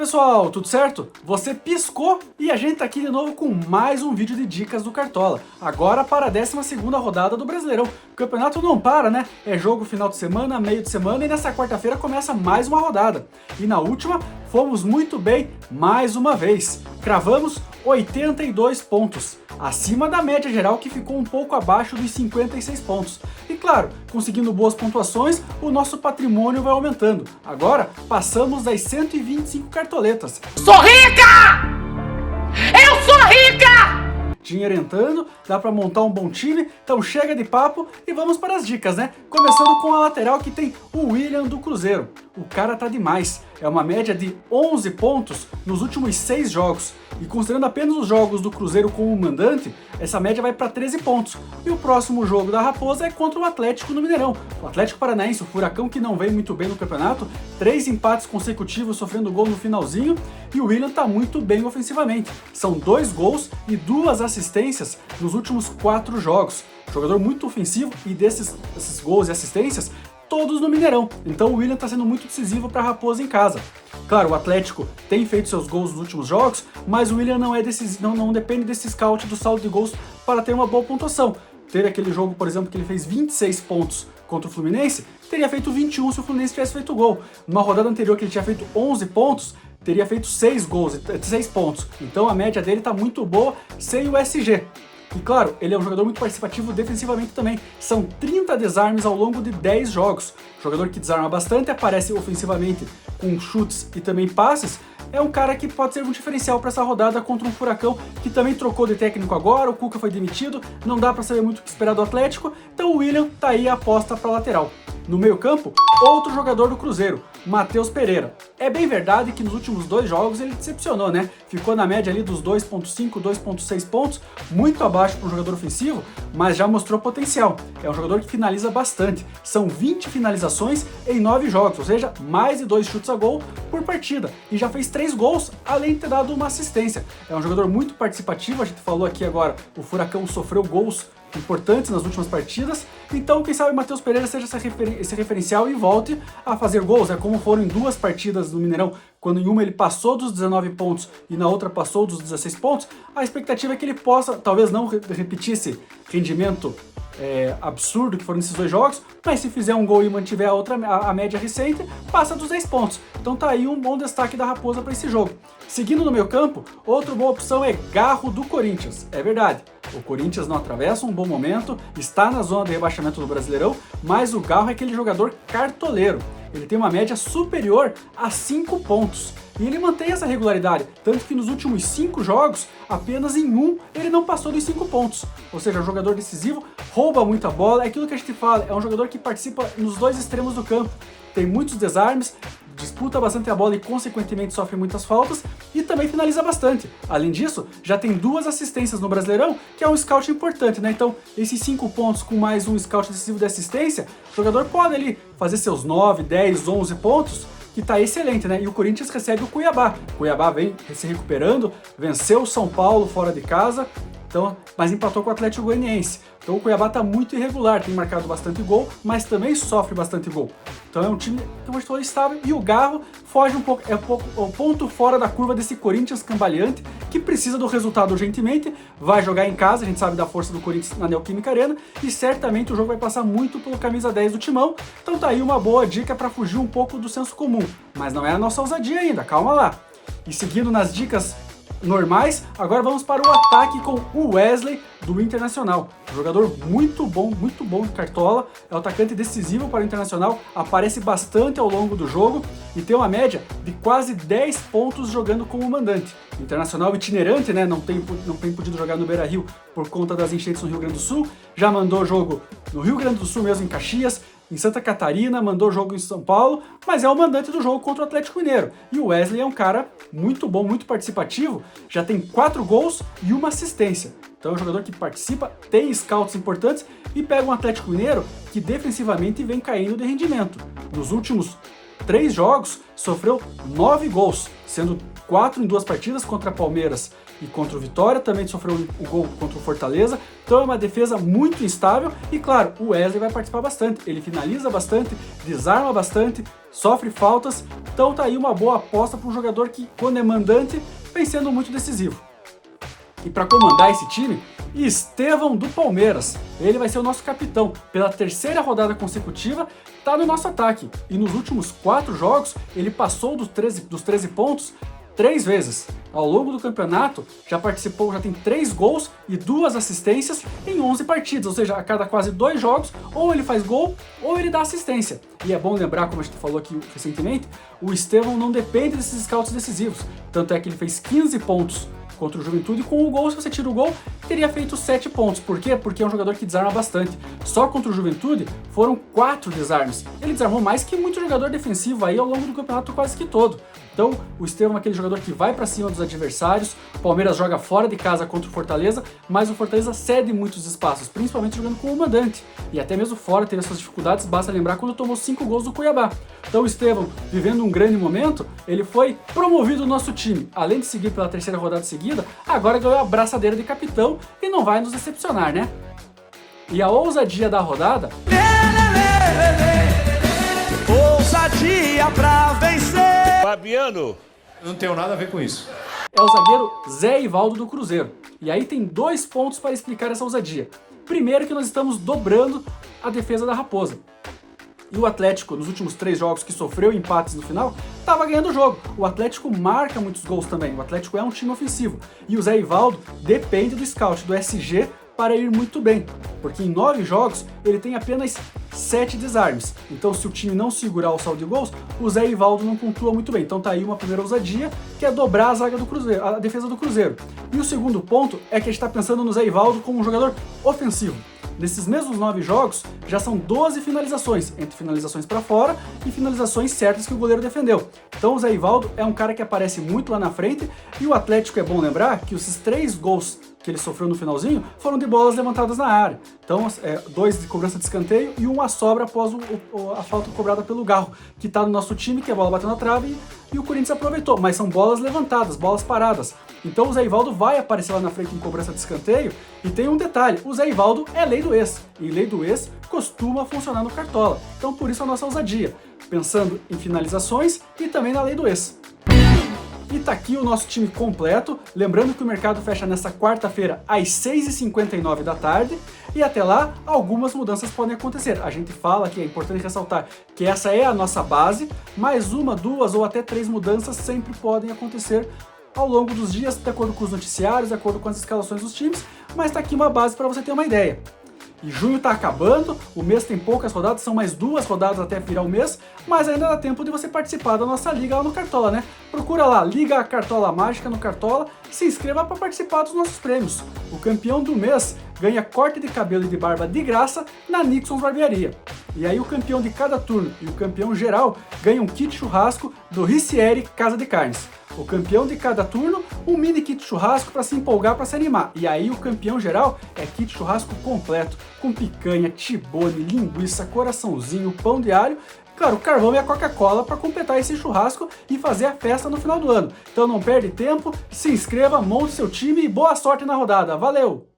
pessoal, tudo certo? Você piscou e a gente tá aqui de novo com mais um vídeo de dicas do Cartola. Agora para a 12ª rodada do Brasileirão. O campeonato não para, né? É jogo final de semana, meio de semana e nessa quarta-feira começa mais uma rodada. E na última, fomos muito bem mais uma vez. Cravamos 82 pontos, acima da média geral que ficou um pouco abaixo dos 56 pontos. E claro, conseguindo boas pontuações, o nosso patrimônio vai aumentando. Agora, passamos das 125 cartoletas. Sou rica! Eu sou rica! Dinheiro entrando, dá pra montar um bom time, então chega de papo e vamos para as dicas, né? Começando com a lateral que tem o William do Cruzeiro. O cara tá demais, é uma média de 11 pontos nos últimos 6 jogos. E considerando apenas os jogos do Cruzeiro como mandante, essa média vai para 13 pontos. E o próximo jogo da Raposa é contra o Atlético no Mineirão. O Atlético Paranaense, o Furacão que não vem muito bem no campeonato, 3 empates consecutivos sofrendo gol no finalzinho, e o William tá muito bem ofensivamente. São 2 gols e 2 assistências nos últimos 4 jogos. Jogador muito ofensivo e esses gols e assistências, todos no Mineirão. Então o William está sendo muito decisivo para a Raposa em casa. Claro, o Atlético tem feito seus gols nos últimos jogos, mas o William não depende desse scout do saldo de gols para ter uma boa pontuação. Teve aquele jogo, por exemplo, que ele fez 26 pontos contra o Fluminense, teria feito 21 se o Fluminense tivesse feito gol. Numa rodada anterior que ele tinha feito 11 pontos, teria feito 6 pontos. Então a média dele está muito boa sem o SG. E claro, ele é um jogador muito participativo defensivamente também. São 30 desarmes ao longo de 10 jogos. Jogador que desarma bastante, aparece ofensivamente com chutes e também passes. É um cara que pode ser um diferencial para essa rodada contra um Furacão que também trocou de técnico agora, o Cuca foi demitido, não dá para saber muito o que esperar do Atlético, então o William tá aí a aposta para lateral. No meio-campo, outro jogador do Cruzeiro, Matheus Pereira. É bem verdade que nos últimos 2 jogos ele decepcionou, né? Ficou na média ali dos 2.5, 2.6 pontos, muito abaixo para um jogador ofensivo, mas já mostrou potencial. É um jogador que finaliza bastante. São 20 finalizações em 9 jogos, ou seja, mais de 2 chutes a gol por partida. E já fez 3 gols, além de ter dado uma assistência. É um jogador muito participativo, a gente falou aqui agora, o Furacão sofreu gols importantes nas últimas partidas, então quem sabe o Matheus Pereira seja esse referencial e volte a fazer gols, como foram em 2 partidas no Mineirão, quando em uma ele passou dos 19 pontos e na outra passou dos 16 pontos, a expectativa é que ele possa, talvez não repetir esse rendimento absurdo que foram nesses 2 jogos, mas se fizer um gol e mantiver a média recente, passa dos 10 pontos. Então tá aí um bom destaque da Raposa para esse jogo. Seguindo no meio campo, outra boa opção é Garro do Corinthians. É verdade, o Corinthians não atravessa um bom momento, está na zona de rebaixamento do Brasileirão, mas o Garro é aquele jogador cartoleiro. Ele tem uma média superior a 5 pontos. E ele mantém essa regularidade, tanto que nos últimos 5 jogos, apenas em um ele não passou dos 5 pontos. Ou seja, é um jogador decisivo, rouba muita bola, é aquilo que a gente fala, é um jogador que participa nos 2 extremos do campo. Tem muitos desarmes, disputa bastante a bola e consequentemente sofre muitas faltas e também finaliza bastante. Além disso, já tem 2 assistências no Brasileirão, que é um scout importante, né? Então, esses 5 pontos com mais um scout decisivo de assistência, o jogador pode ali fazer seus 9, 10, 11 pontos, que tá excelente, né? E o Corinthians recebe o Cuiabá. O Cuiabá vem se recuperando, venceu o São Paulo fora de casa, então, mas empatou com o Atlético Goianiense. Então o Cuiabá tá muito irregular, tem marcado bastante gol, mas também sofre bastante gol. Então é um time, como a gente falou, estável, e o Garro foge um pouco, o ponto fora da curva desse Corinthians cambaleante, que precisa do resultado urgentemente, vai jogar em casa, a gente sabe da força do Corinthians na Neoquímica Arena, e certamente o jogo vai passar muito pelo camisa 10 do Timão, então tá aí uma boa dica para fugir um pouco do senso comum, mas não é a nossa ousadia ainda, calma lá. E seguindo nas dicas normais, agora vamos para o ataque com o Wesley do Internacional. Jogador muito bom de cartola, é um atacante decisivo para o Internacional, aparece bastante ao longo do jogo e tem uma média de quase 10 pontos jogando como mandante. Internacional itinerante, né? Não tem podido jogar no Beira-Rio por conta das enchentes no Rio Grande do Sul, já mandou jogo no Rio Grande do Sul mesmo, em Caxias, em Santa Catarina, mandou jogo em São Paulo, mas é o mandante do jogo contra o Atlético Mineiro. E o Wesley é um cara muito bom, muito participativo, já tem 4 gols e 1 assistência. Então é um jogador que participa, tem scouts importantes e pega um Atlético Mineiro que defensivamente vem caindo de rendimento. Nos últimos 3 jogos, sofreu 9 gols, sendo 4 em 2 partidas contra Palmeiras E contra o Vitória também sofreu o gol contra o Fortaleza. Então é uma defesa muito instável e, claro, o Wesley vai participar bastante. Ele finaliza bastante, desarma bastante, sofre faltas. Então tá aí uma boa aposta para um jogador que, quando é mandante, vem sendo muito decisivo. E para comandar esse time, Estevão do Palmeiras. Ele vai ser o nosso capitão. Pela terceira rodada consecutiva, tá no nosso ataque. E nos últimos 4 jogos, ele passou dos 13 pontos 3 vezes. Ao longo do campeonato, já tem 3 gols e 2 assistências em 11 partidas, ou seja, a cada quase 2 jogos, ou ele faz gol, ou ele dá assistência. E é bom lembrar, como a gente falou aqui recentemente, o Estevão não depende desses scouts decisivos, tanto é que ele fez 15 pontos contra o Juventude, e com o gol, se você tira o gol, teria feito 7 pontos. Por quê? Porque é um jogador que desarma bastante. Só contra o Juventude foram 4 desarmes. Ele desarmou mais que muito jogador defensivo aí ao longo do campeonato quase que todo. Então, o Estevão é aquele jogador que vai para cima dos adversários. O Palmeiras joga fora de casa contra o Fortaleza, mas o Fortaleza cede muitos espaços, principalmente jogando com o mandante. E até mesmo fora teve suas dificuldades, basta lembrar quando tomou 5 gols do Cuiabá. Então o Estevão, vivendo um grande momento, ele foi promovido no nosso time. Além de seguir pela terceira rodada seguida, agora ganhou a braçadeira de capitão e não vai nos decepcionar, né? E a ousadia da rodada... ousadia pra vencer! Fabiano! Não tenho nada a ver com isso. É o zagueiro Zé Ivaldo do Cruzeiro. E aí tem 2 pontos para explicar essa ousadia. Primeiro que nós estamos dobrando a defesa da Raposa. E o Atlético, nos últimos 3 jogos que sofreu empates no final, estava ganhando o jogo. O Atlético marca muitos gols também. O Atlético é um time ofensivo. E o Zé Ivaldo depende do scout, do SG, para ir muito bem. Porque em 9 jogos, ele tem apenas 7 desarmes. Então, se o time não segurar o saldo de gols, o Zé Ivaldo não pontua muito bem. Então tá aí uma primeira ousadia, que é dobrar a zaga do Cruzeiro, a defesa do Cruzeiro. E o segundo ponto é que a gente está pensando no Zé Ivaldo como um jogador ofensivo. Nesses mesmos 9 jogos, já são 12 finalizações, entre finalizações para fora e finalizações certas que o goleiro defendeu. Então o Zé Ivaldo é um cara que aparece muito lá na frente, e o Atlético, é bom lembrar que esses 3 gols que ele sofreu no finalzinho foram de bolas levantadas na área. Então, 2 de cobrança de escanteio e 1 a sobra após a falta cobrada pelo Garro, que está no nosso time, que a bola bateu na trave e o Corinthians aproveitou. Mas são bolas levantadas, bolas paradas. Então o Zé Ivaldo vai aparecer lá na frente em cobrança de escanteio. E tem um detalhe, o Zé Ivaldo é lei do ex, e lei do ex costuma funcionar no Cartola. Então por isso a nossa ousadia, pensando em finalizações e também na lei do ex. E tá aqui o nosso time completo, lembrando que o mercado fecha nesta quarta-feira às 6h59 da tarde, e até lá algumas mudanças podem acontecer. A gente fala que é importante ressaltar que essa é a nossa base, mas 1, 2 ou até 3 mudanças sempre podem acontecer ao longo dos dias, de acordo com os noticiários, de acordo com as escalações dos times, mas tá aqui uma base para você ter uma ideia. E junho está acabando, o mês tem poucas rodadas, são mais 2 rodadas até virar o mês, mas ainda dá tempo de você participar da nossa liga lá no Cartola, né? Procura lá, Liga Cartola Mágica no Cartola, se inscreva para participar dos nossos prêmios. O campeão do mês ganha corte de cabelo e de barba de graça na Nixon's Barbearia. E aí o campeão de cada turno e o campeão geral ganham um kit churrasco do Ricieri Casa de Carnes. O campeão de cada turno, um mini kit churrasco para se empolgar, para se animar. E aí o campeão geral é kit churrasco completo, com picanha, tibone, linguiça, coraçãozinho, pão de alho, claro, o carvão e a Coca-Cola para completar esse churrasco e fazer a festa no final do ano. Então não perde tempo, se inscreva, monte seu time e boa sorte na rodada. Valeu!